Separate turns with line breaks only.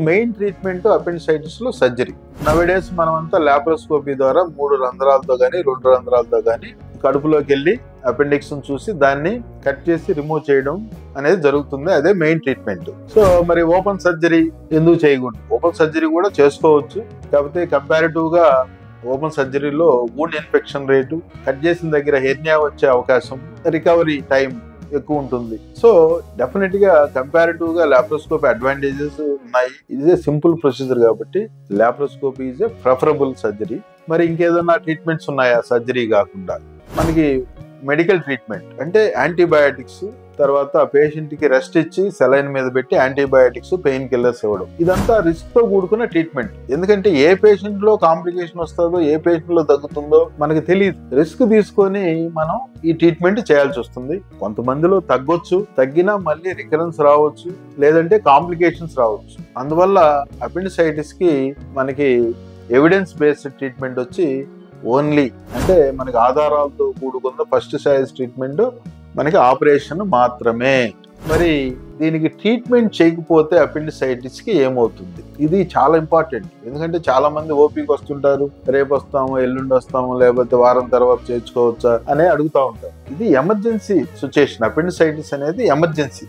Main treatment appendicitis లో surgery. Nowadays మనమంతా laparoscopy ద్వారా 3 రంధ్రాలతో కానీ 2 రంధ్రాలతో కానీ కడుపులోకి వెళ్ళి అపెండిక్స్ చూసి దాన్ని కట్ చేసి రిమూవ్ చేయడం అనేది జరుగుతుంది. అదే మెయిన్ ట్రీట్మెంట్. సో మరి ఓపెన్ సర్జరీ ఎందుకు చేయకూడదు? ఓపెన్ సర్జరీ కూడా చేసుకోవచ్చు. కాకపోతే కంపారిటివ్ గా ఓపెన్ సర్జరీలో వూండ్ ఇన్ఫెక్షన్ రేటు, కట్ చేసిన దగ్గర హెర్నియా వచ్చే అవకాశం, రికవరీ టైం ఎక్కువ ఉంటుంది. సో డెఫినెట్ గా కంపారిటివ్ గా లాప్రోస్కోపీ అడ్వాంటేజెస్ ఉన్నాయి. ఇది సింపుల్ ప్రొసీజర్ కాబట్టి laparoscopy is a preferable surgery. మరి ఇంకేదన్నా ట్రీట్మెంట్స్ ఉన్నాయా సర్జరీ కాకుండా? మనకి మెడికల్ ట్రీట్మెంట్ అంటే యాంటీబయాటిక్స్, తర్వాత పేషెంట్ కి రెస్ట్ ఇచ్చి సెలైన్ మీద పెట్టి యాంటీబయాటిక్స్, పెయిన్ కిల్లర్స్ ఇవ్వడం, ఇదంతా రిస్క్ తో కూడుకున్న ట్రీట్మెంట్. ఎందుకంటే ఏ పేషెంట్ లో కాంప్లికేషన్ వస్తుందో, ఏ పేషెంట్ లో తగ్గుతుందో మనకి తెలియదు. రిస్క్ తీసుకొని మనం ఈ ట్రీట్మెంట్ చేయాల్సి వస్తుంది. కొంతమందిలో తగ్గొచ్చు, తగ్గినా మళ్ళీ రికరెన్స్ రావచ్చు, లేదంటే కాంప్లికేషన్స్ రావచ్చు. అందువల్ల అపెండిసైటిస్ కి మనకి ఎవిడెన్స్ బేస్డ్ ట్రీట్మెంట్ వచ్చి ఓన్లీ అంటే మనకి ఆధారాలతో కూడుకున్న ఫస్ట్ సైజ్ ట్రీట్మెంట్ మనకి ఆపరేషన్ మాత్రమే. మరి దీనికి ట్రీట్మెంట్ చేయకపోతే అపెండిసైటిస్ కి ఏమవుతుంది? ఇది చాలా ఇంపార్టెంట్. ఎందుకంటే చాలా మంది ఓపీకి వస్తుంటారు, రేపు వస్తాము, ఎల్లుండి వస్తాము, లేకపోతే వారం తర్వాత చేర్చుకోవచ్చా అని అడుగుతూ ఉంటారు. ఇది ఎమర్జెన్సీ సిచ్యుయేషన్. అపెండిసైటిస్ అనేది ఎమర్జెన్సీ.